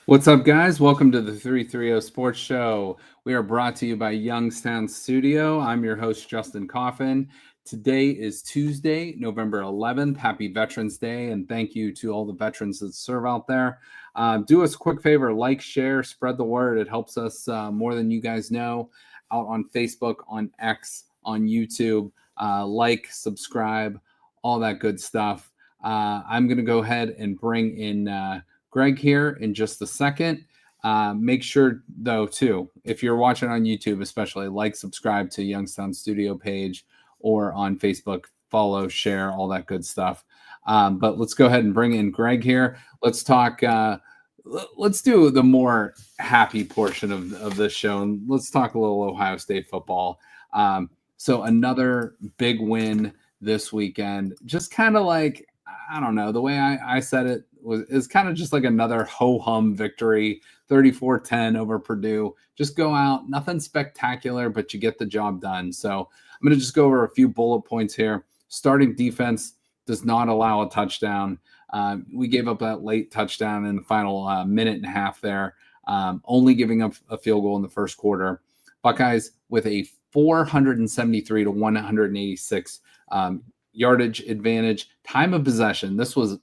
What's up, guys? Welcome to the 330 Sports Show. We are brought to you by Youngstown Studio. I'm your host, Justin Coffin. Today is Tuesday, November 11th. Happy Veterans Day, and thank you to all the veterans that serve out there. Do us a quick favor, like, share, spread the word. It helps us more than you guys know out on Facebook, on X, on YouTube. Like, subscribe, all that good stuff. I'm going to go ahead and bring in Greg here in just a second. Make sure, though, too, if you're watching on YouTube, especially, like, subscribe to Youngstown Studio page or on Facebook, follow, share, all that good stuff. But let's go ahead and bring in Greg here. Let's talk. Let's do the more happy portion of this show, and let's talk a little Ohio State football. So another big win this weekend. Just kind of like, I don't know, the way I said it is kind of just like another ho-hum victory, 34-10 over Purdue. Just go out, nothing spectacular, but you get the job done. So I'm going to just go over a few bullet points here. Starting defense does not allow a touchdown. We gave up that late touchdown in the final minute and a half there, only giving up a field goal in the first quarter. Buckeyes with a 473 to 186 yardage advantage. Time of possession, this was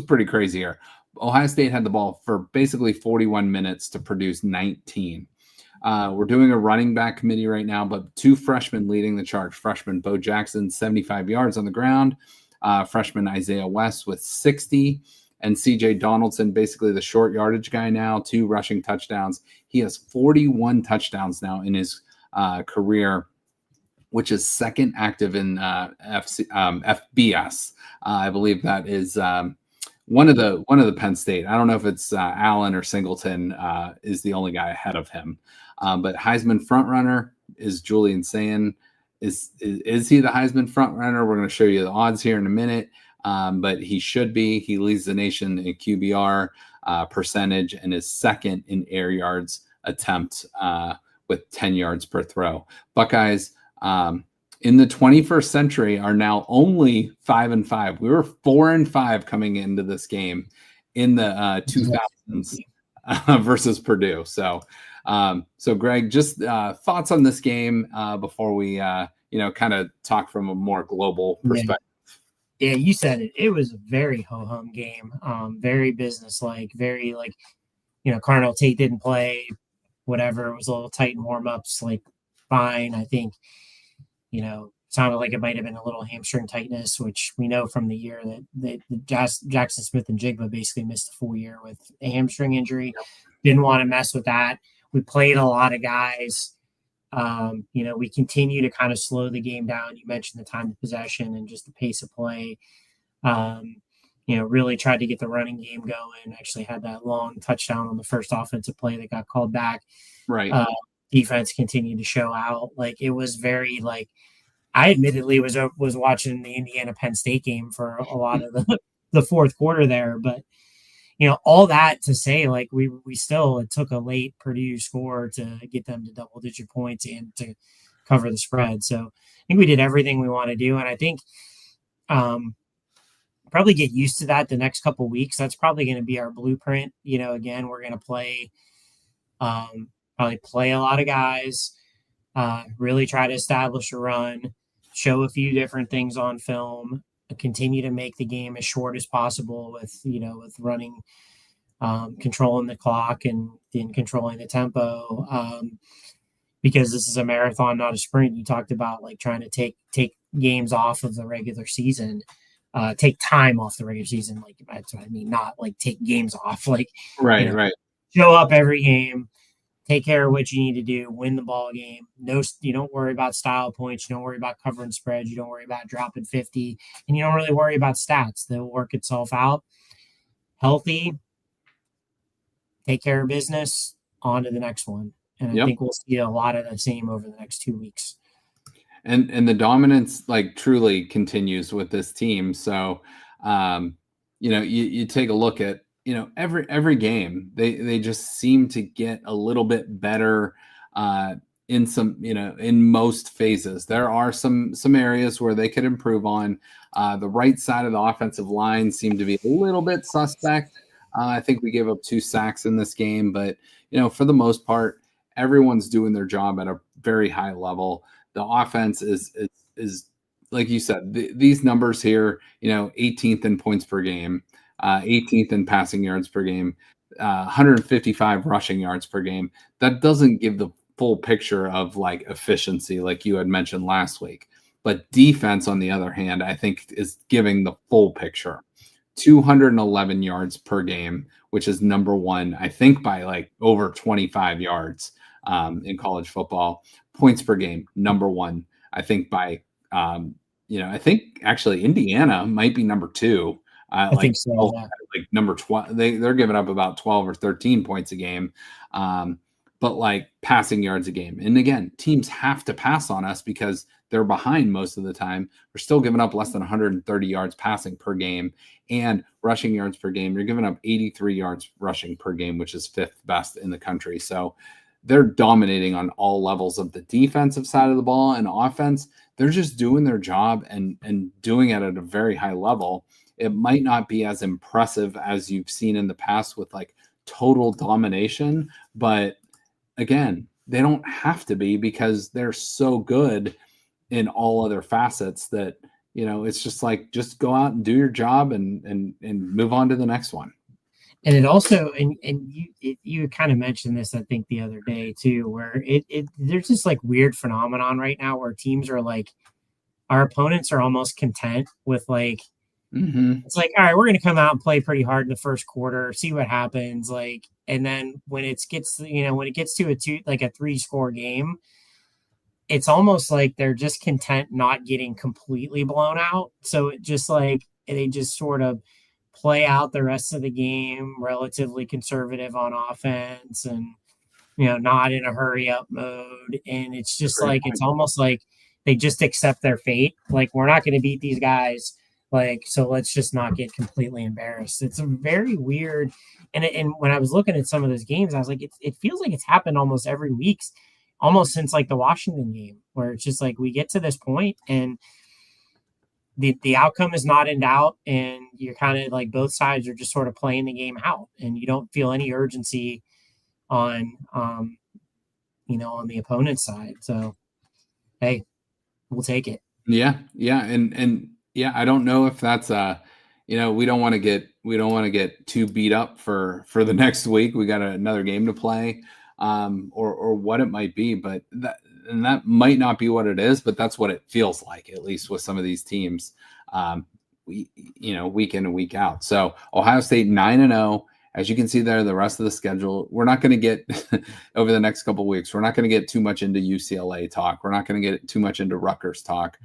pretty crazy here. Ohio State had the ball for basically 41 minutes to produce 19. We're doing a running back committee right now, but two freshmen leading the charge. Freshman Bo Jackson, 75 yards on the ground. Freshman Isaiah West with 60. And CJ Donaldson, basically the short yardage guy now, 2 rushing touchdowns. He has 41 touchdowns now in his career, which is second active in FBS. I believe that is one of the Penn State. I don't know if it's Allen or Singleton is the only guy ahead of him. But Heisman frontrunner is Julian Sayin. Is he the Heisman frontrunner? We're going to show you the odds here in a minute. But he should be. He leads the nation in QBR percentage and is second in air yards attempt with 10 yards per throw. Buckeyes in the 21st century are now only 5-5. We were 4-5 coming into this game in the 2000s versus Purdue. So Greg, just thoughts on this game before we kind of talk from a more global perspective. Yeah, you said it. It was a very ho-hum game, very business-like, very Carnell Tate didn't play, whatever. It was a little tight in warm-ups, fine. I think, sounded like it might have been a little hamstring tightness, which we know from the year that Jackson Smith and Jigba basically missed a full year with a hamstring injury. Yep. Didn't want to mess with that. We played a lot of guys. We continue to kind of slow the game down. You mentioned the time of possession and just the pace of play. Really tried to get the running game going. Actually had that long touchdown on the first offensive play that got called back. Right. Defense continued to show out. It was very I admittedly was watching the Indiana Penn State game for a lot of the fourth quarter there, but all that to say, we still, it took a late Purdue score to get them to double-digit points and to cover the spread. So I think we did everything we want to do, and I think probably get used to that the next couple of weeks. That's probably going to be our blueprint. Again, we're going to play probably play a lot of guys, really try to establish a run, show a few different things on film, continue to make the game as short as possible with running, controlling the clock and then controlling the tempo, because this is a marathon, not a sprint. You talked about trying to take games off of the regular season, take time off the regular season. That's what I mean, not take games off, Right. Show up every game, take care of what you need to do, win the ball game. No, you don't worry about style points. You don't worry about covering spreads. You don't worry about dropping 50. And you don't really worry about stats. They'll work itself out. Healthy, take care of business, on to the next one. And I think we'll see a lot of the same over the next 2 weeks. And the dominance truly continues with this team. So, you take a look at, every game, they just seem to get a little bit better in some, in most phases. There are some areas where they could improve on. The right side of the offensive line seemed to be a little bit suspect. I think we gave up 2 sacks in this game, but for the most part, everyone's doing their job at a very high level. The offense is like you said, these numbers here, 18th in points per game, 18th in passing yards per game, 155 rushing yards per game. That doesn't give the full picture of like efficiency, like you had mentioned last week. But defense, on the other hand, I think is giving the full picture. 211 yards per game, which is number one, I think, by like over 25 yards in college football. Points per game, number one, I think, by, I think actually Indiana might be number two. I think so. Yeah. Like number 12, they're giving up about 12 or 13 points a game. But like passing yards a game. And again, teams have to pass on us because they're behind most of the time. We're still giving up less than 130 yards passing per game, and rushing yards per game. You're giving up 83 yards rushing per game, which is 5th best in the country. So they're dominating on all levels of the defensive side of the ball and offense. They're just doing their job and doing it at a very high level. It might not be as impressive as you've seen in the past with like total domination, but again, they don't have to be because they're so good in all other facets that, it's just like, just go out and do your job and move on to the next one. And it also, and you kind of mentioned this, I think, the other day too, where there's this like weird phenomenon right now where teams are like, our opponents are almost content with like, it's like, all right, we're going to come out and play pretty hard in the first quarter, see what happens. Like, and then when it gets to a 3-score game, it's almost like they're just content not getting completely blown out. So it just like, they just sort of play out the rest of the game relatively conservative on offense and, not in a hurry up mode. And it's just like, it's almost like they just accept their fate. Like, we're not going to beat these guys. Like, so let's just not get completely embarrassed. It's a very weird. And when I was looking at some of those games, I was like, it feels like it's happened almost every week, almost since like the Washington game, where it's just like we get to this point and the outcome is not in doubt, and you're kind of like both sides are just sort of playing the game out, and you don't feel any urgency on on the opponent's side. So hey, we'll take it. Yeah, and yeah, I don't know if that's we don't want to get too beat up for the next week. We got another game to play, or what it might be, but that might not be what it is, but that's what it feels like, at least with some of these teams, week in and week out. So Ohio State 9-0. As you can see there, the rest of the schedule, we're not going to get over the next couple of weeks. We're not going to get too much into UCLA talk. We're not going to get too much into Rutgers talk.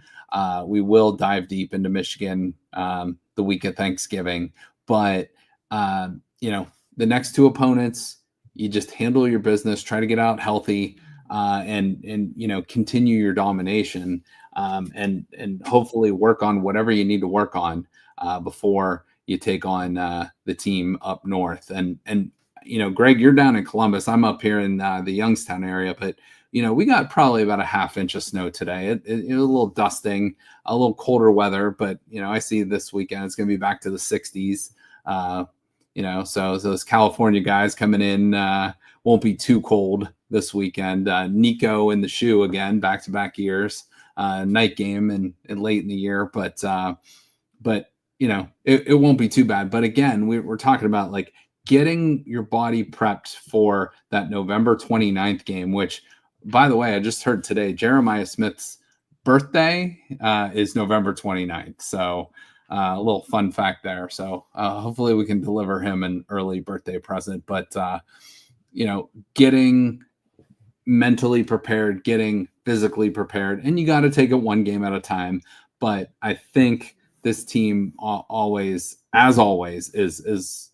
We will dive deep into Michigan the week of Thanksgiving. But, the next two opponents, you just handle your business, try to get out healthy, and continue your domination, and hopefully work on whatever you need to work on before you take on the team up north. And Greg, you're down in Columbus. I'm up here in the Youngstown area, but we got probably about a half inch of snow today. It was a little dusting, a little colder weather, but I see this weekend it's going to be back to the 60s. So those California guys coming in won't be too cold this weekend. Nico in the shoe again, back-to-back years, night game and late in the year, but it won't be too bad. But again, we're talking about like getting your body prepped for that November 29th game, which, by the way, I just heard today, Jeremiah Smith's birthday is November 29th. So a little fun fact there. So hopefully we can deliver him an early birthday present. But, getting mentally prepared, getting physically prepared, and you got to take it one game at a time. But I think this team always is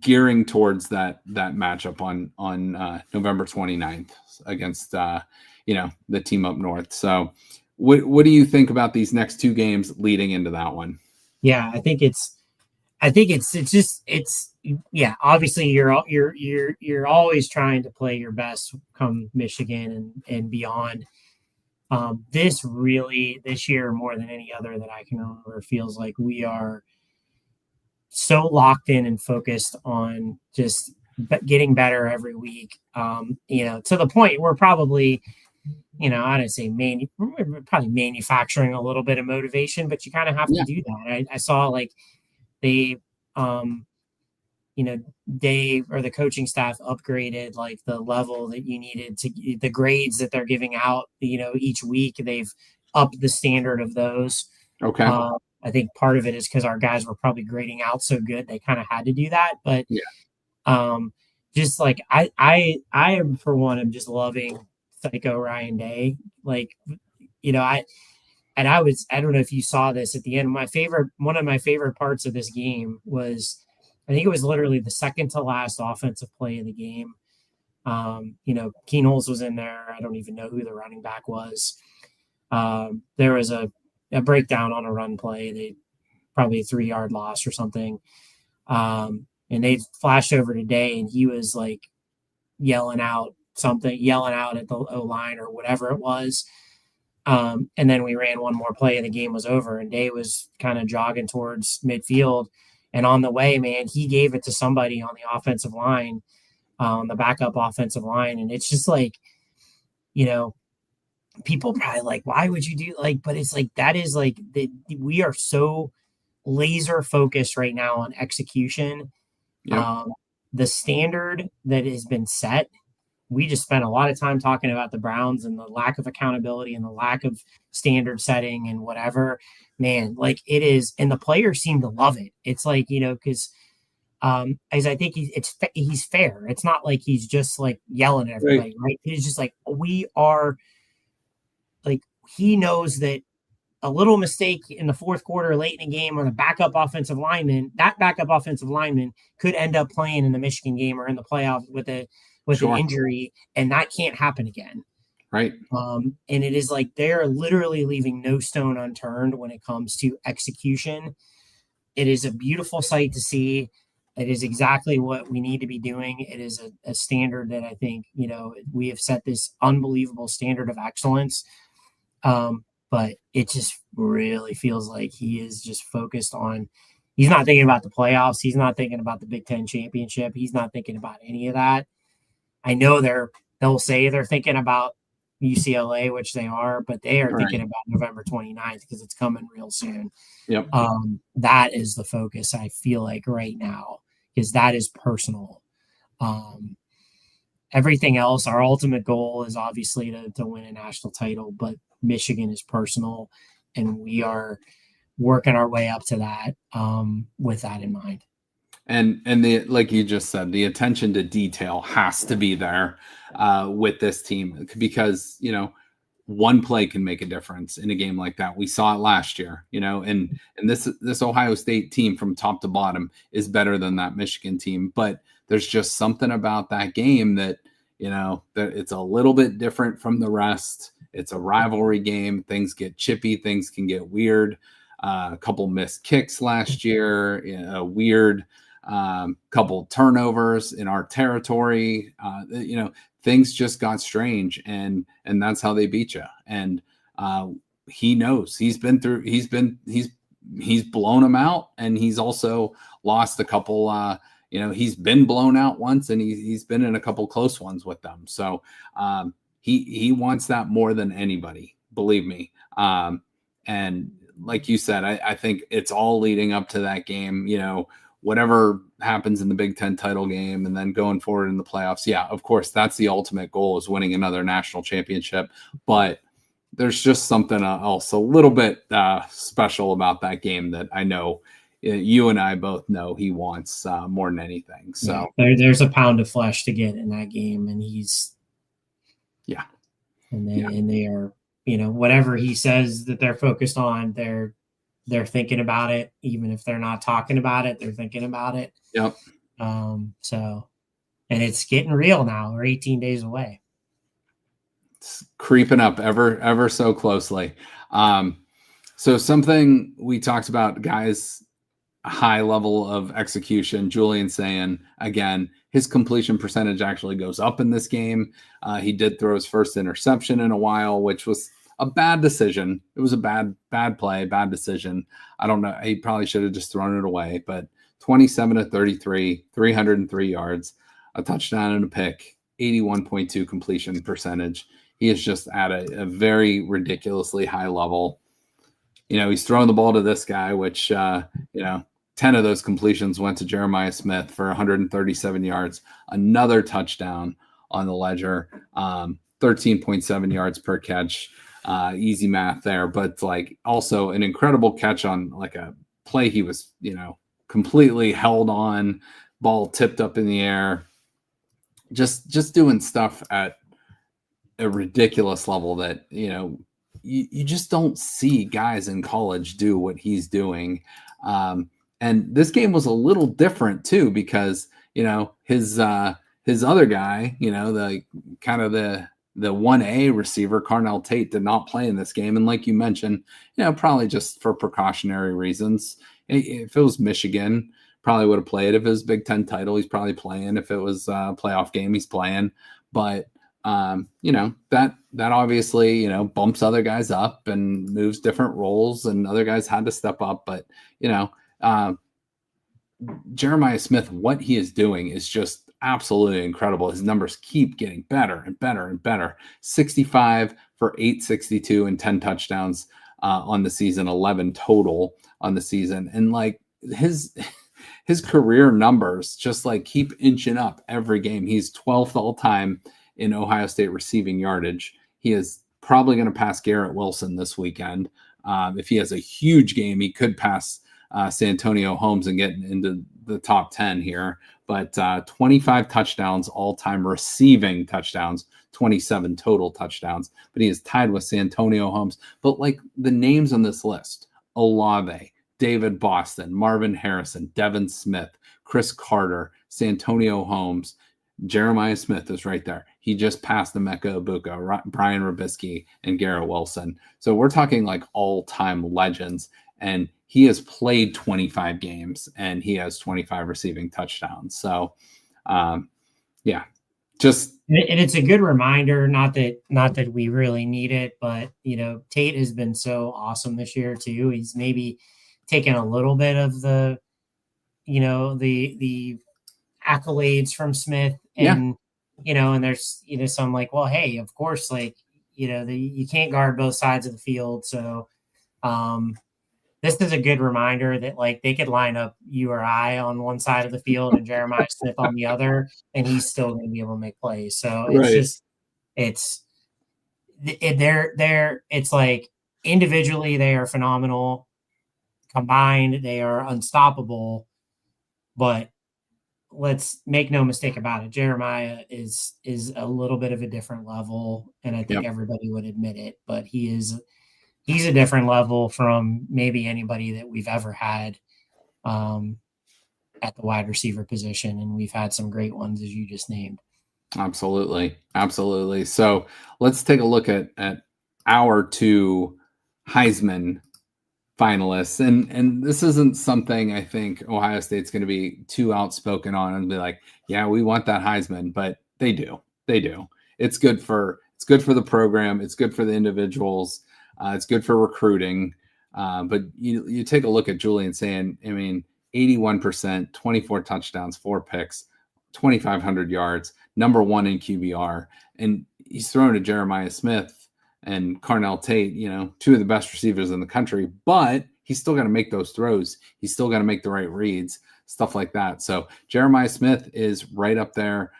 gearing towards that matchup on November 29th against the team up north. So what do you think about these next two games leading into that one? Yeah, I think it's obviously you're always trying to play your best come Michigan and beyond. This year more than any other that I can remember feels like we are so locked in and focused on just getting better every week. To the point where probably, I don't say probably manufacturing a little bit of motivation, but you kind of have to do that. I saw like they, Dave or the coaching staff upgraded like the level that you needed to the grades that they're giving out, each week. They've upped the standard of those. Okay. I think part of it is because our guys were probably grading out so good they kind of had to do that. But just like I am for one, I'm just loving Psycho Ryan Day. Like, I don't know if you saw this at the end. One of my favorite parts of this game was, I think it was literally the second to last offensive play of the game. Keen Holes was in there. I don't even know who the running back was. There was a breakdown on a run play. They probably a 3-yard loss or something. And they flashed over today, and he was like yelling out at the O-line or whatever it was. And then we ran one more play and the game was over, and Day was kind of jogging towards midfield. And on the way, man, he gave it to somebody on the offensive line, the backup offensive line. And it's just like, people probably like, why would you do but it's like, that is like, we are so laser focused right now on execution. The standard that has been set, we just spent a lot of time talking about the Browns and the lack of accountability and the lack of standard setting and whatever, man, like it is. And the players seem to love it. It's like, because as I think he's fair. It's not like he's just like yelling at everybody, right? It's just like, we are like, he knows that a little mistake in the fourth quarter late in the game, or the backup offensive lineman could end up playing in the Michigan game or in the playoff with an injury, and that can't happen again. Right. And it is like they're literally leaving no stone unturned when it comes to execution. It is a beautiful sight to see. It is exactly what we need to be doing. It is a standard that I think, we have set this unbelievable standard of excellence. But it just really feels like he is just focused on, he's not thinking about the playoffs. He's not thinking about the Big Ten championship. He's not thinking about any of that. I know they'll say they're thinking about UCLA, which they are, but they are thinking about November 29th because it's coming real soon. Yep. That is the focus, I feel like, right now, because that is personal. Everything else, our ultimate goal is obviously to win a national title, but Michigan is personal, and we are working our way up to that with that in mind. And like you just said, the attention to detail has to be there with this team, because one play can make a difference in a game like that. We saw it last year, and this Ohio State team from top to bottom is better than that Michigan team. But there's just something about that game that that it's a little bit different from the rest. It's a rivalry game. Things get chippy. Things can get weird. A couple missed kicks last year. A weird. Couple turnovers in our territory, things just got strange, and that's how they beat you. And he knows he's blown them out, and he's also lost a couple. He's been blown out once, and he's been in a couple close ones with them. So he wants that more than anybody, believe me. And like you said, I think it's all leading up to that game. Whatever happens in the Big Ten title game and then going forward in the playoffs. Yeah, of course, that's the ultimate goal, is winning another national championship. But there's just something else a little bit special about that game that I know you and I both know he wants more than anything. So there's a pound of flesh to get in that game, and he's and they are, whatever he says that they're focused on, they're thinking about it. Even if they're not talking about it, they're thinking about it. Yep. So, and it's getting real now. We're 18 days away. It's creeping up ever so closely. So something we talked about, guys, high level of execution. Julian saying, again, his completion percentage actually goes up in this game. He did throw his first interception in a while, which was a bad decision. It was a bad play, bad decision. I don't know. He probably should have just thrown it away, but 27 of 33, 303 yards, a touchdown and a pick, 81.2 completion percentage. He is just at a very ridiculously high level. He's throwing the ball to this guy, which, 10 of those completions went to Jeremiah Smith for 137 yards, another touchdown on the ledger, 13.7 yards per catch. Easy math there, but also an incredible catch on a play. He was, completely held on, ball tipped up in the air, just doing stuff at a ridiculous level that, you just don't see guys in college do what he's doing. And this game was a little different too, because, his other guy, the kind of the 1A receiver, Carnell Tate, did not play in this game. And like you mentioned, probably just for precautionary reasons. If it was Michigan, probably would have played. If it was Big Ten title, he's probably playing. If it was a playoff game, he's playing. But that obviously, bumps other guys up and moves different roles, and other guys had to step up. But, Jeremiah Smith, what he is doing is just absolutely incredible. His numbers keep getting better and better and better. 65 for 862 and 10 touchdowns on the season, 11 total on the season. And his career numbers just keep inching up every game. He's 12th all time in Ohio State receiving yardage. He is probably going to pass Garrett Wilson this weekend. If he has a huge game, he could pass Santonio Holmes and get into the top 10 here. But 25 touchdowns, all-time receiving touchdowns, 27 total touchdowns. But he is tied with Santonio Holmes. But the names on this list: Olave, David Boston, Marvin Harrison, Devin Smith, Chris Carter, Santonio Holmes, Jeremiah Smith is right there. He just passed Emeka Egbuka, Brian Robisky, and Garrett Wilson. So we're talking all-time legends. And he has played 25 games, and he has 25 receiving touchdowns. So, just. And it's a good reminder, not that we really need it, but, Tate has been so awesome this year too. He's maybe taken a little bit of the accolades from Smith, and, and there's, some well, hey, of course, you can't guard both sides of the field. So, this is a good reminder that they could line up you or I on one side of the field and Jeremiah Smith on the other, and he's still going to be able to make plays. So it's individually they are phenomenal. Combined, they are unstoppable. But let's make no mistake about it. Jeremiah is a little bit of a different level, and I think everybody would admit it. But he's a different level from maybe anybody that we've ever had at the wide receiver position. And we've had some great ones, as you just named. Absolutely. Absolutely. So let's take a look at our two Heisman finalists. And this isn't something I think Ohio State's going to be too outspoken on and be like, yeah, we want that Heisman, but they do. It's good for the program. It's good for the individuals. It's good for recruiting, but you take a look at Julian Sayin. 81%, 24 touchdowns, 4 picks, 2,500 yards, number one in QBR, and he's thrown to Jeremiah Smith and Carnell Tate, two of the best receivers in the country, but he's still got to make those throws. He's still got to make the right reads, stuff like that. So Jeremiah Smith is right up there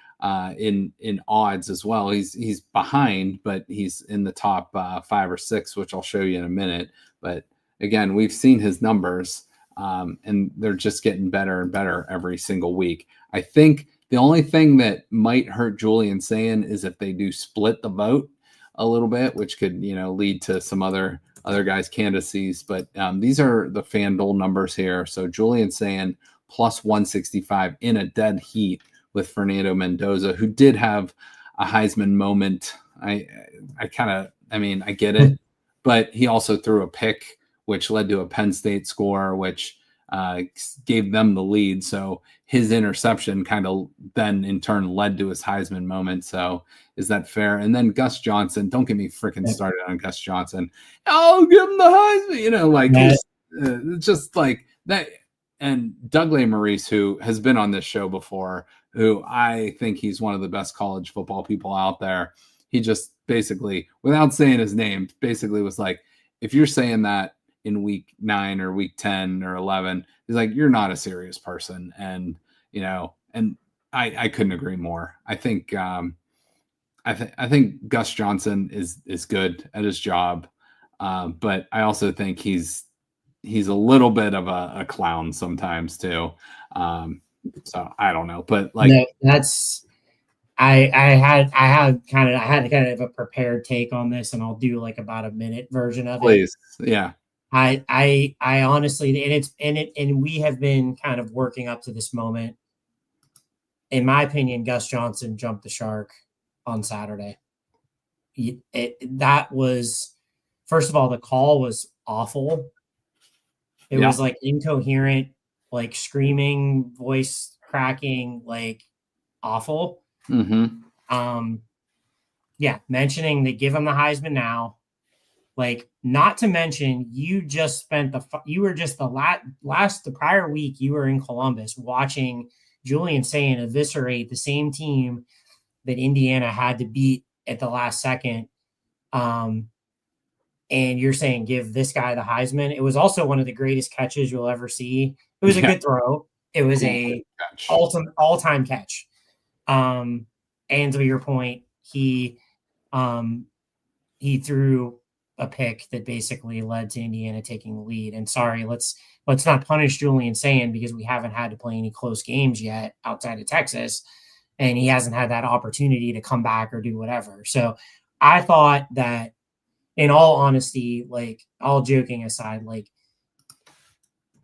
in odds as well. He's behind, but he's in the top 5 or 6, which I'll show you in a minute. But again, we've seen his numbers, and they're just getting better and better every single week. I think the only thing that might hurt Julian Sayin is if they do split the vote a little bit, which could lead to some other guys' candidacies. But these are the FanDuel numbers here. So Julian Sayin plus 165 in a dead heat with Fernando Mendoza, who did have a Heisman moment. I get it, but he also threw a pick, which led to a Penn State score, which gave them the lead. So his interception kind of then in turn led to his Heisman moment. So is that fair? And then Gus Johnson, don't get me freaking started on Gus Johnson. Oh, give him the Heisman, it's just like that. and Doug Maurice, who has been on this show before, who I think he's one of the best college football people out there. He just basically, without saying his name, basically was like, if you're saying that in week 9 or week 10 or 11, he's like, you're not a serious person. And, and I couldn't agree more. I think Gus Johnson is good at his job. But I also think he's a little bit of a clown sometimes too. So I don't know, but like, no, that's, I had kind of a prepared take on this, and I'll do like about a minute version of please. it. Yeah. I honestly, and we have been kind of working up to this moment. In my opinion, Gus Johnson jumped the shark on Saturday. That was, first of all, the call was awful. It was like incoherent, like screaming, voice cracking, like awful. Yeah, mentioning they give him the Heisman now. Like, not to mention, you just spent you were just the prior week you were in Columbus watching Julian Sayin eviscerate the same team that Indiana had to beat at the last second. And you're saying give this guy the Heisman. It was also one of the greatest catches you'll ever see. It was a good throw. It was a all-time catch. And to your point, he threw a pick that basically led to Indiana taking the lead. And sorry, let's not punish Julian Sayin because we haven't had to play any close games yet outside of Texas, and he hasn't had that opportunity to come back or do whatever. So I thought that, in all honesty, like, all joking aside, like,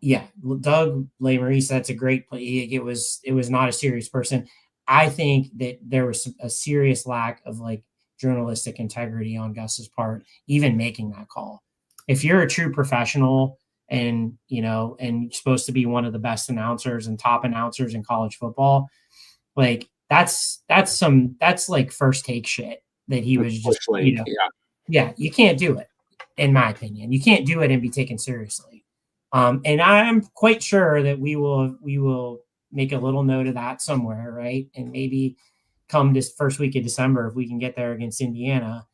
yeah, Doug Maurice, that's a great play. It was not a serious person. I think that there was a serious lack of like journalistic integrity on Gus's part, even making that call. If you're a true professional and and you're supposed to be one of the best announcers and top announcers in college football, like that's like first take shit that he was just, yeah, you can't do it. In my opinion, you can't do it and be taken seriously. And I'm quite sure that we will make a little note of that somewhere, right? And maybe come this first week of December, if we can get there against Indiana,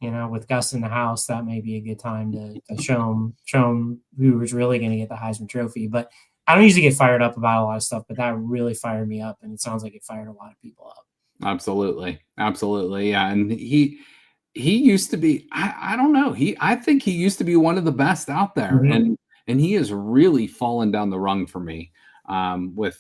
with Gus in the house, that may be a good time to show him who was really going to get the Heisman Trophy. But I don't usually get fired up about a lot of stuff, but that really fired me up, and it sounds like it fired a lot of people up. Absolutely, yeah. And he used to be, I don't know, I think he used to be one of the best out there, and he has really fallen down the rung for me, with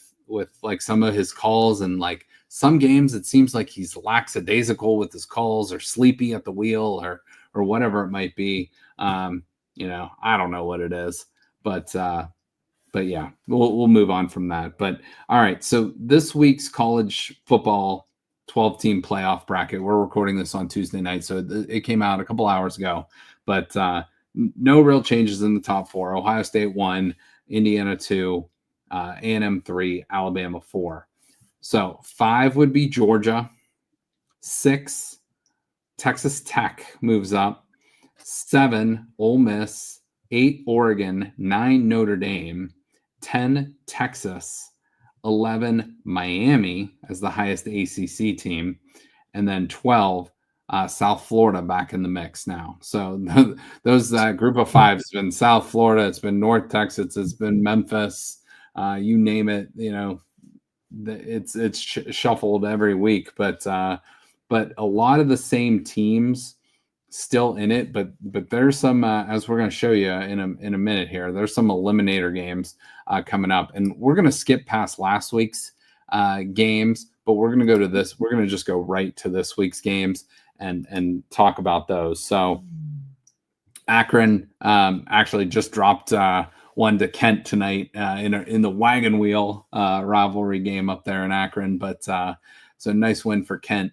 like some of his calls, and like some games it seems like he's lackadaisical with his calls, or sleepy at the wheel, or whatever it might be. I don't know what it is, but yeah, we'll move on from that. But all right, so this week's college football 12-team playoff bracket. We're recording this on Tuesday night, so it came out a couple hours ago. But no real changes in the top 4. Ohio State 1, Indiana 2, A&M 3, Alabama 4. So 5 would be Georgia. 6, Texas Tech moves up. 7, Ole Miss. 8, Oregon. 9, Notre Dame. 10, Texas. 11, Miami as the highest ACC team. And then 12, South Florida back in the mix now. So those group of 5 has been South Florida, it's been North Texas, it's been Memphis, you name it. It's shuffled every week, but a lot of the same teams still in it. But there's some, as we're going to show you in a minute here, there's some eliminator games coming up, and we're going to skip past last week's games, but we're going to go to this. We're going to just go right to this week's games and talk about those. So Akron actually just dropped one to Kent tonight in the wagon wheel rivalry game up there in Akron. But so nice win for Kent.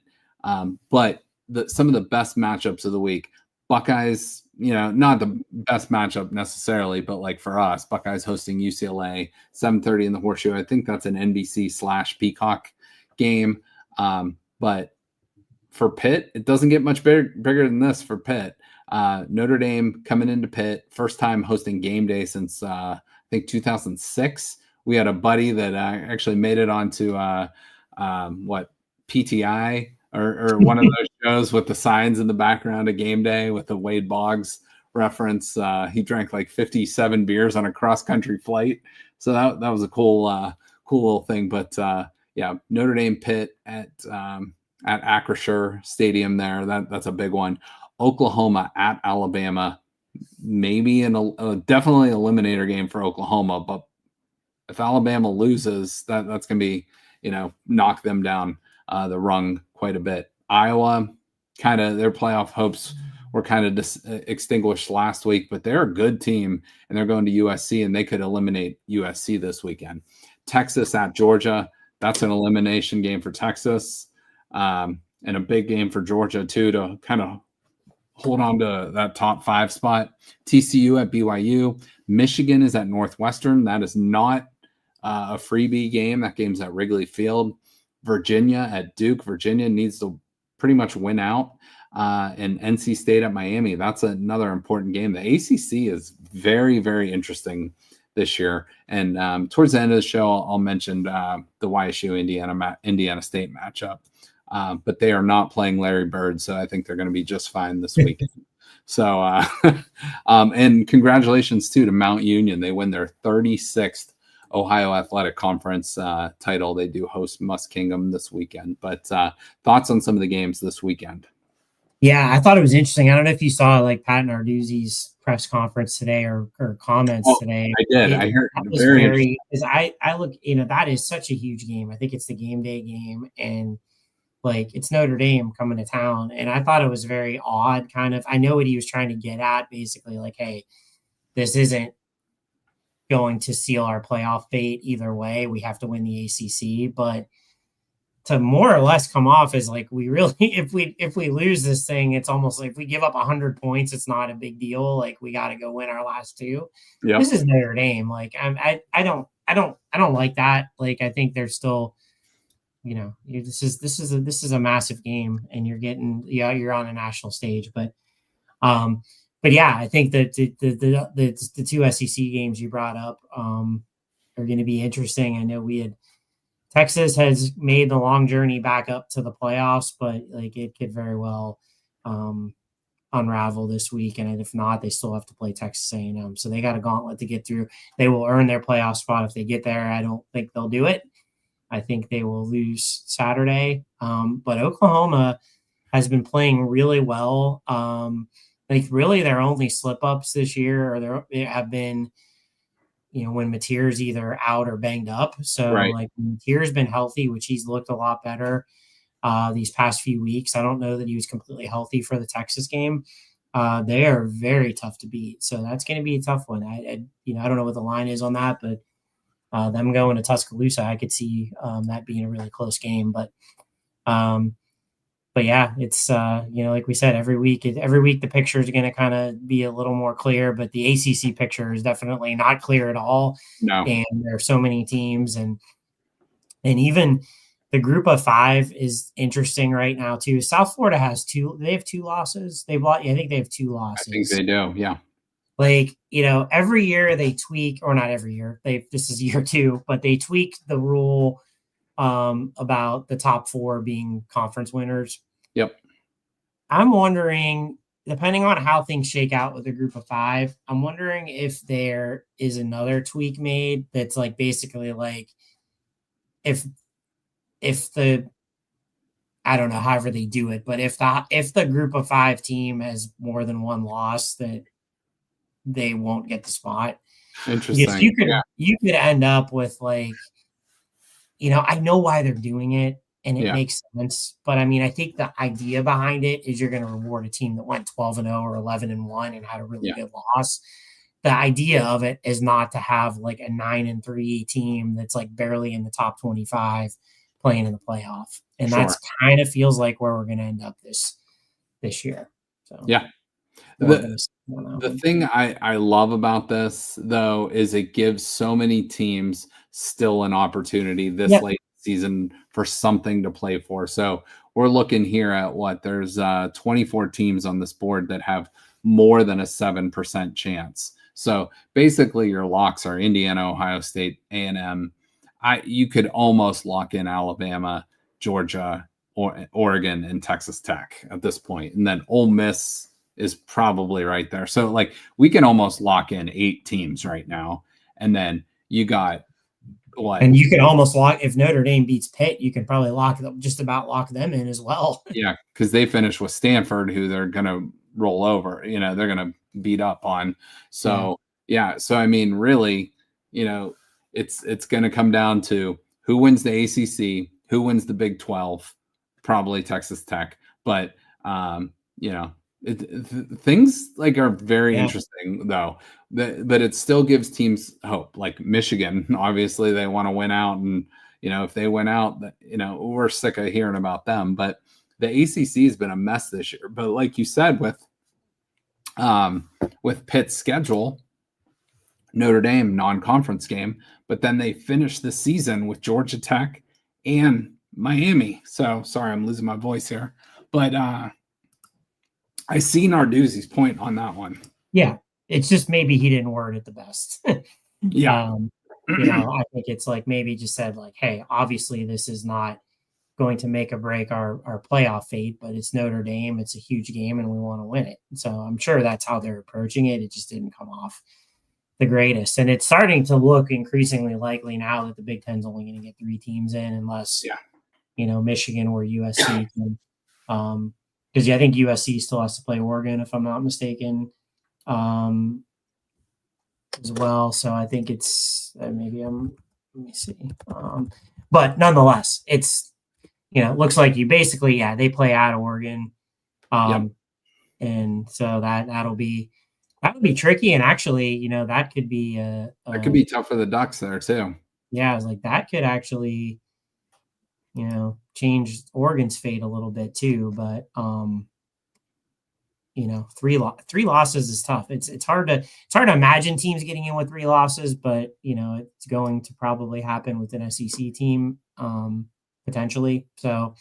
But some of the best matchups of the week, Buckeyes, not the best matchup necessarily, but like for us, Buckeyes hosting UCLA, 7:30 in the Horseshoe. I think that's an NBC/Peacock game. But for Pitt, it doesn't get much bigger than this for Pitt. Notre Dame coming into Pitt, first time hosting game day since I think 2006. We had a buddy that actually made it onto PTI or one of those shows with the signs in the background of game day with the Wade Boggs reference. He drank like 57 beers on a cross-country flight. So that was a cool little thing. But yeah, Notre Dame Pitt at Acrisure Stadium there. That's a big one. Oklahoma at Alabama, maybe definitely eliminator game for Oklahoma. But if Alabama loses, that's going to be, knock them down the rung quite a bit. Iowa, kind of their playoff hopes were kind of extinguished last week, but they're a good team and they're going to USC and they could eliminate USC this weekend. Texas at Georgia, that's an elimination game for Texas, and a big game for Georgia too to kind of hold on to that top 5 spot. TCU at BYU. Michigan is at Northwestern. That is not a freebie game. That game's at Wrigley Field. Virginia at Duke. Virginia needs to pretty much win out. And NC State at Miami. That's another important game. The ACC is very, very interesting this year. And towards the end of the show, I'll mention the YSU Indiana State matchup. But they are not playing Larry Bird, so I think they're going to be just fine this weekend. So, and congratulations too to Mount Union. They win their 36th Ohio Athletic Conference title. They do host Muskingum this weekend. But thoughts on some of the games this weekend? Yeah, I thought it was interesting. I don't know if you saw like Pat Narduzzi's press conference today or comments today. I did. I heard it was very because I look, that is such a huge game. I think it's the game day game, and like it's Notre Dame coming to town. And I thought it was very odd, kind of. I know what he was trying to get at, basically, like, hey, this isn't going to seal our playoff fate either way. We have to win the ACC, but to more or less come off as like we really, if we lose this thing, it's almost like if we give up 100 points, it's not a big deal. Like we got to go win our last 2. Yep. This is Notre Dame. Like I don't like that. Like I think they're still, this is a massive game, and you're on a national stage. But yeah, I think that the 2 SEC games you brought up are going to be interesting. I know Texas has made the long journey back up to the playoffs, but like it could very well unravel this week. And if not, they still have to play Texas A&M. So they got a gauntlet to get through. They will earn their playoff spot if they get there. I don't think they'll do it. I think they will lose Saturday. But Oklahoma has been playing really well. Like really their only slip-ups this year they have been – when Mateer's either out or banged up. So like Mateer's been healthy, which he's looked a lot better these past few weeks. I don't know that he was completely healthy for the Texas game. They are very tough to beat. So that's going to be a tough one. I don't know what the line is on that, but them going to Tuscaloosa, I could see that being a really close game. But yeah, it's like we said, every week the picture is going to kind of be a little more clear, but the ACC picture is definitely not clear at all. No. And there are so many teams, and even the group of 5 is interesting right now too. South Florida has 2. They have 2 losses. I think they have 2 losses. I think they do. Yeah. Like, every year they tweak, or not every year. This is year 2, but they tweak the rule about the top 4 being conference winners. Yep. I'm wondering, depending on how things shake out with the group of 5, I'm wondering if there is another tweak made that's like basically like if the, I don't know, however they do it, but if the group of 5 team has more than 1 loss, that they won't get the spot. Interesting. Because you could end up with like, I know why they're doing it. And it makes sense. But I mean, I think the idea behind it is you're going to reward a team that went 12-0 or 11-1 and had a really good loss. The idea of it is not to have like a 9-3 team that's like barely in the top 25 playing in the playoff. And that's kind of feels like where we're going to end up this year. So yeah. The thing I love about this, though, is it gives so many teams still an opportunity this late season for something to play for. So we're looking here at there's 24 teams on this board that have more than a 7% chance. So basically, your locks are Indiana, Ohio State, A&M. You could almost lock in Alabama, Georgia, or Oregon, and Texas Tech at this point, and then Ole Miss is probably right there. So like we can almost lock in 8 teams right now, and then you got what? And you can almost lock, if Notre Dame beats Pitt, you can probably just about lock them in as well. Yeah, because they finished with Stanford, who they're going to roll over. They're going to beat up on. So yeah. So I mean, really, it's going to come down to who wins the ACC, who wins the Big 12, probably Texas Tech. But things like are very interesting though. But it still gives teams hope. Like Michigan, obviously they want to win out, and if they win out, we're sick of hearing about them. But the ACC has been a mess this year. But like you said, with Pitt's schedule, Notre Dame non-conference game, but then they finished the season with Georgia Tech and Miami. So sorry, I'm losing my voice here, but I see Narduzzi's point on that one. Yeah, it's just maybe he didn't word it the best. Yeah, I think it's like maybe just said like, hey, obviously this is not going to make or break our playoff fate, but it's Notre Dame. It's a huge game and we want to win it. So I'm sure that's how they're approaching it. It just didn't come off the greatest. And it's starting to look increasingly likely now that the Big Ten's only going to get 3 teams in unless, Michigan or USC can. Because I think USC still has to play Oregon, if I'm not mistaken, as well. So I think it's let me see. But nonetheless, it's, it looks like you basically, they play at Oregon. And so that'll be tricky. And actually, that could be that could be tough for the Ducks there too. Yeah, I was like, that could actually, change Oregon's fate a little bit too. But 3 losses is tough. It's hard to imagine teams getting in with 3 losses, but it's going to probably happen with an SEC team potentially. So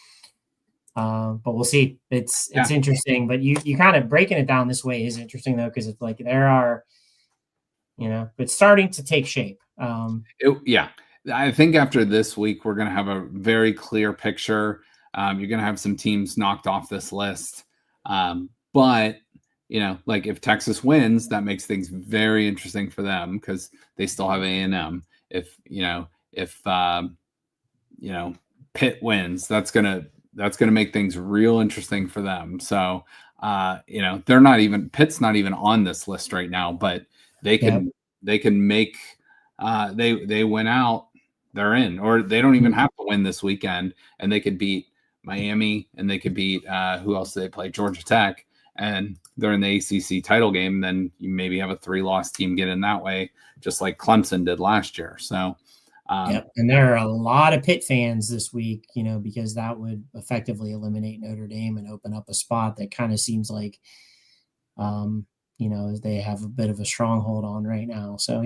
but we'll see. It's interesting, but you kind of breaking it down this way is interesting though, because it's like there are, it's starting to take shape. I think after this week we're going to have a very clear picture. You're going to have some teams knocked off this list, but like if Texas wins, that makes things very interesting for them because they still have A&M. If Pitt wins, that's gonna make things real interesting for them. So they're not even Pitt's not even on this list right now, but they can make they win out, they're in, or they don't even have to win this weekend, and they could beat Miami and they could beat who else do they play? Georgia Tech, and they're in the ACC title game. Then you maybe have a 3-loss team get in that way, just like Clemson did last year. So. And there are a lot of Pitt fans this week, because that would effectively eliminate Notre Dame and open up a spot that kind of seems like, they have a bit of a stronghold on right now. So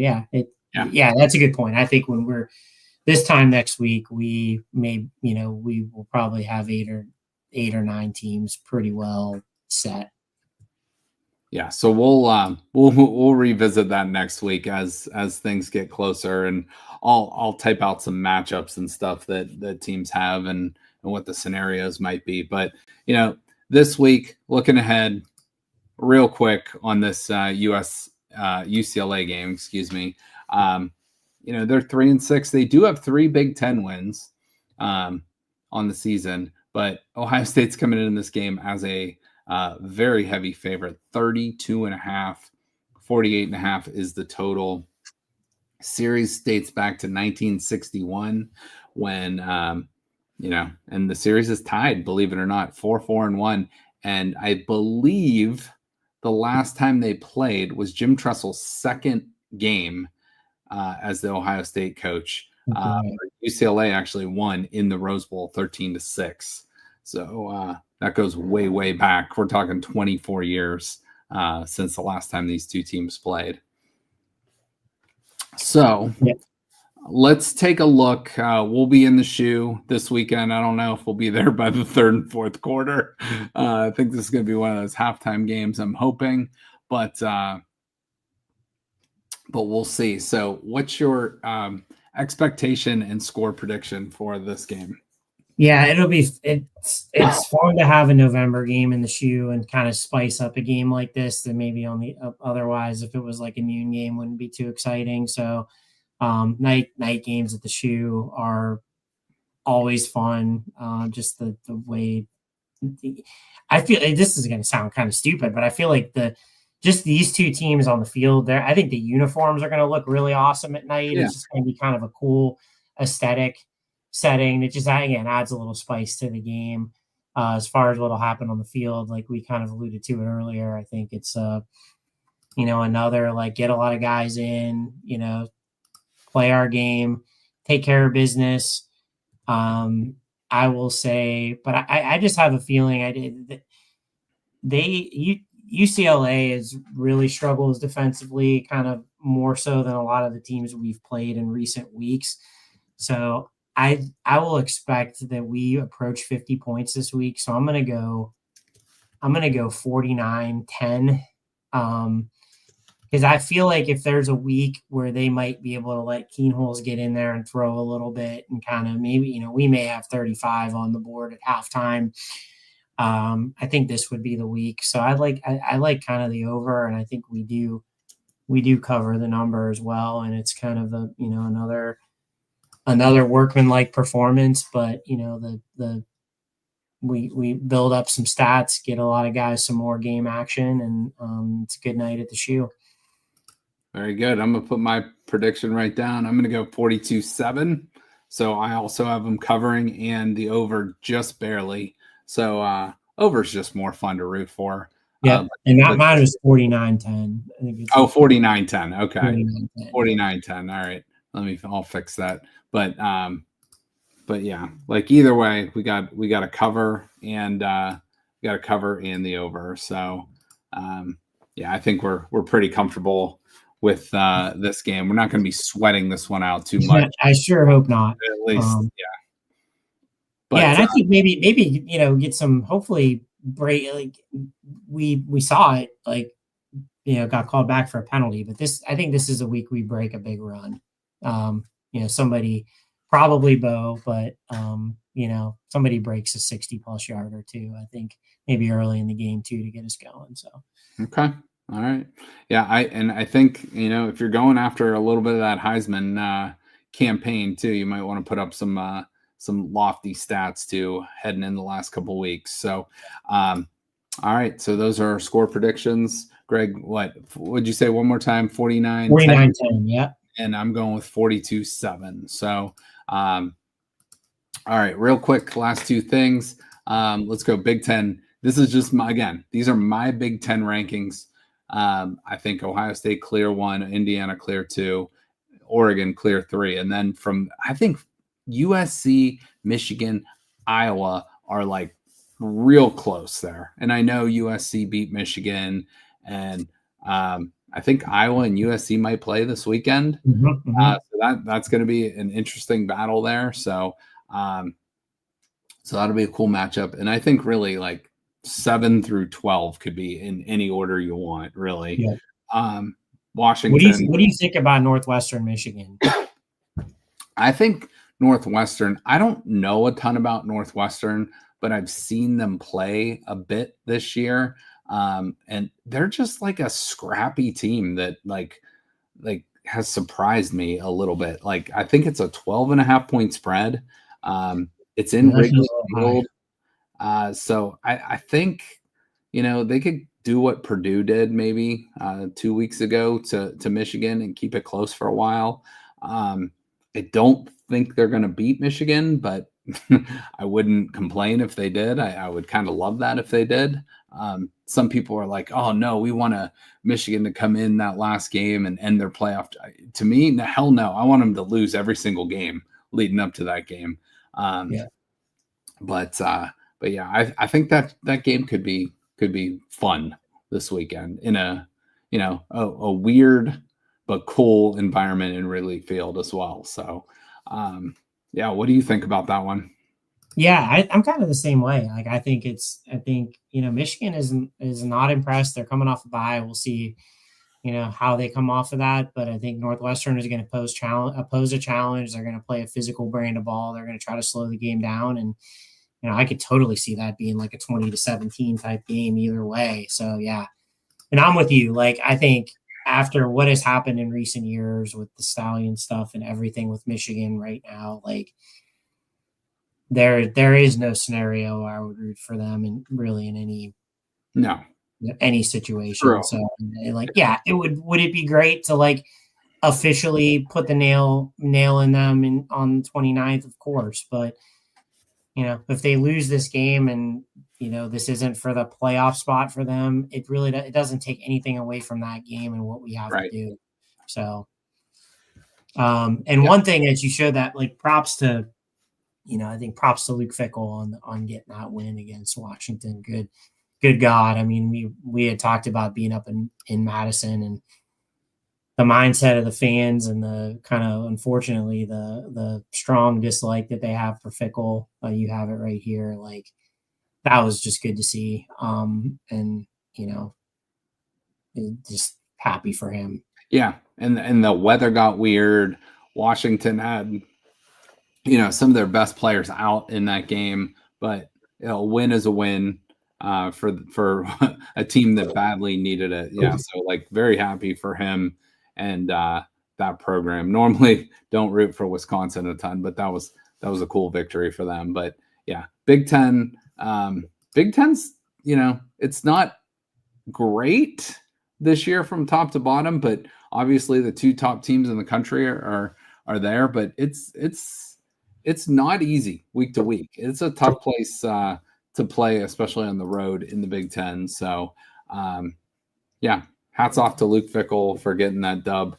that's a good point. I think when we're this time next week, we will probably have 8 or 9 teams pretty well set. Yeah, so we'll revisit that next week as things get closer, and I'll type out some matchups and stuff that teams have and what the scenarios might be. But this week, looking ahead, real quick on this UCLA game, excuse me. They're 3-6. They do have 3 Big Ten wins on the season, but Ohio State's coming in this game as a very heavy favorite. 32.5, 48.5 is the total. Series dates back to 1961 when and the series is tied, believe it or not, 4-4-1. And I believe the last time they played was Jim Tressel's second game as the Ohio State coach. UCLA actually won in the Rose Bowl 13-6. So that goes way, way back. We're talking 24 years since the last time these two teams played. So let's take a look. We'll be in the shoe this weekend. I don't know if we'll be there by the 3rd and 4th quarter. I think this is going to be one of those halftime games, I'm hoping. But but we'll see. So, what's your expectation and score prediction for this game? Yeah, it's fun to have a November game in the shoe and kind of spice up a game like this than maybe on the otherwise if it was like a noon game wouldn't be too exciting. So night games at the shoe are always fun. Just the way I feel this is going to sound kind of stupid, but I feel like just these two teams on the field there, I think the uniforms are going to look really awesome at night. Yeah. It's just going to be kind of a cool aesthetic setting. It just, again, adds a little spice to the game. As far as what'll happen on the field, like we kind of alluded to it earlier, I think it's, another like get a lot of guys in, play our game, take care of business. I will say, but I just have a feeling UCLA has really struggles defensively, kind of more so than a lot of the teams we've played in recent weeks. So I will expect that we approach 50 points this week. So I'm gonna go 49-10. Because I feel like if there's a week where they might be able to let Keenholz get in there and throw a little bit and kind of maybe, we may have 35 on the board at halftime. I think this would be the week. So I like kind of the over, and I think we do cover the number as well. And it's kind of another workman-like performance, but we build up some stats, get a lot of guys some more game action, and it's a good night at the shoe. Very good. I'm going to put my prediction right down. I'm going to go 42-7. So I also have them covering and the over just barely. So over is just more fun to root for. Yeah, and mine was 49-10. I think it's 49-10. Okay. 49-10. 49-10. All right. I'll fix that. But yeah, like either way, we got to cover and the over. So yeah, I think we're pretty comfortable with this game. We're not going to be sweating this one out too much. I sure hope not. At least, yeah. But, yeah, and I think maybe get some hopefully break. Like we saw it, like got called back for a penalty, but I think this is a week we break a big run. Somebody probably Bo, but somebody breaks a 60+ yard or two. I think maybe early in the game too to get us going. So okay. All right. Yeah, I think, if you're going after a little bit of that Heisman campaign too, you might want to put up some lofty stats too heading in the last couple of weeks. So all right, so those are our score predictions. Greg, what would you say one more time? 49-10, yeah. And I'm going with 42-7. So all right, real quick, last two things. Let's go Big Ten. This is just these are my Big Ten rankings. I think Ohio State clear 1, Indiana clear 2, Oregon clear 3. And then I think USC, Michigan, Iowa are like real close there. And I know USC beat Michigan, and I think Iowa and USC might play this weekend. Mm-hmm. So that's going to be an interesting battle there. So that'll be a cool matchup. And I think really like 7 through 12 could be in any order you want, really. Yeah. Washington. What do you think about Northwestern Michigan? I think Northwestern, I don't know a ton about Northwestern, but I've seen them play a bit this year. And they're just like a scrappy team that like has surprised me a little bit. Like I think it's a 12.5 point spread. It's in Wrigley Field. So I think, they could do what Purdue did maybe 2 weeks ago to Michigan and keep it close for a while. I don't think they're going to beat Michigan, but I wouldn't complain if they did. I would kind of love that if they did. Some people are like, oh no, we want Michigan to come in that last game and end their playoff. To me, hell no. I want them to lose every single game leading up to that game. Yeah. But yeah, I think that game could be fun this weekend in a weird but cool environment in Wrigley Field as well. So yeah, what do you think about that one? Yeah, I'm kind of the same way. Like I think Michigan is not impressed. They're coming off a bye. We'll see how they come off of that. But I think Northwestern is going to oppose a challenge. They're going to play a physical brand of ball. They're going to try to slow the game down. And, I could totally see that being like a 20-17 type game either way. So, yeah. And I'm with you. Like, I think after what has happened in recent years with the Stallion stuff and everything with Michigan right now, like, there is no scenario I would root for them in really in any situation. True. So like, yeah, would it be great to like officially put the nail in them on the 29th, of course, but if they lose this game and this isn't for the playoff spot for them, it doesn't take anything away from that game and what we have to do. So one thing that you showed that, like, props to I think props to Luke Fickell on getting that win against Washington. Good God. I mean, we had talked about being up in Madison and the mindset of the fans and the kind of, unfortunately, the strong dislike that they have for Fickell. You have it right here. Like, that was just good to see. And just happy for him. Yeah. And the weather got weird. Washington had, some of their best players out in that game, but a win is a win for a team that badly needed it. Yeah. So, like, very happy for him and that program. Normally don't root for Wisconsin a ton, but that was a cool victory for them. But yeah, Big Ten, Big Ten's, it's not great this year from top to bottom, but obviously the two top teams in the country are there, but it's not easy week to week. It's a tough place to play, especially on the road in the Big Ten. So, yeah, hats off to Luke Fickell for getting that dub.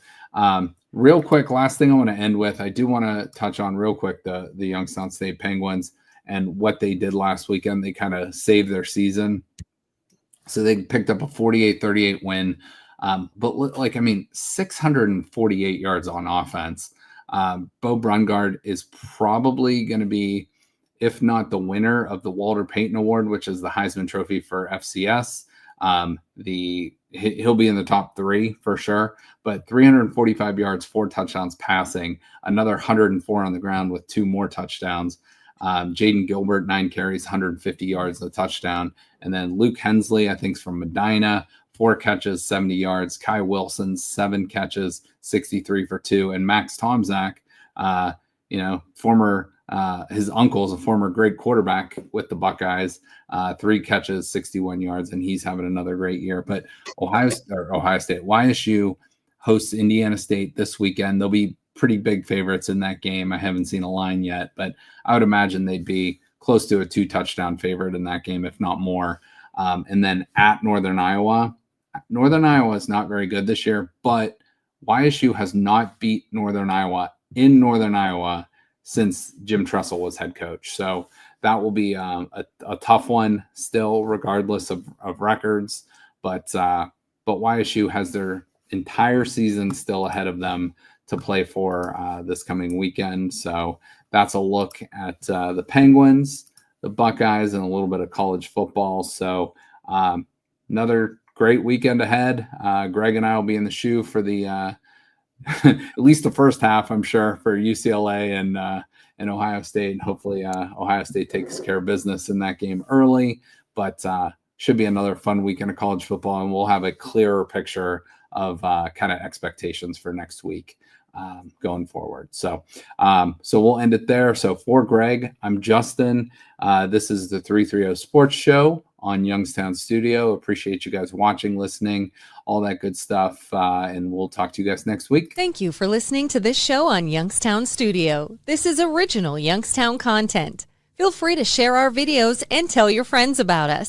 Real quick, last thing I want to end with, I do want to touch on real quick the Youngstown State Penguins and what they did last weekend. They kind of saved their season. So they picked up a 48-38 win. But 648 yards on offense. Bo Brungard is probably going to be, if not the winner of the Walter Payton Award, which is the Heisman Trophy for FCS. He'll be in the top 3 for sure, but 345 yards, 4 touchdowns passing, another 104 on the ground with 2 more touchdowns. Jaden Gilbert, 9 carries, 150 yards, a touchdown. And then Luke Hensley, I think, is from Medina, 4 catches, 70 yards. Kai Wilson, 7 catches, 63 for 2. And Max Tomczak, his uncle is a former great quarterback with the Buckeyes, 3 catches, 61 yards, and he's having another great year. But Ohio State, YSU hosts Indiana State this weekend. They'll be pretty big favorites in that game. I haven't seen a line yet, but I would imagine they'd be close to a 2-touchdown favorite in that game, if not more. And then at Northern Iowa. Northern Iowa is not very good this year, but YSU has not beat Northern Iowa in Northern Iowa since Jim Tressel was head coach. So that will be a tough one still, regardless of records. But YSU has their entire season still ahead of them to play for this coming weekend. So that's a look at the Penguins, the Buckeyes, and a little bit of college football. So another great weekend ahead. Greg and I will be in the shoe for the at least the first half, I'm sure, for UCLA and Ohio State. And hopefully Ohio State takes care of business in that game early. But should be another fun weekend of college football, and we'll have a clearer picture of kind of expectations for next week going forward. So we'll end it there. So for Greg, I'm Justin. This is the 330 Sports Show on Youngstown Studio. Appreciate you guys watching, listening, all that good stuff. And we'll talk to you guys next week. Thank you for listening to this show on Youngstown Studio. This is original Youngstown content. Feel free to share our videos and tell your friends about us.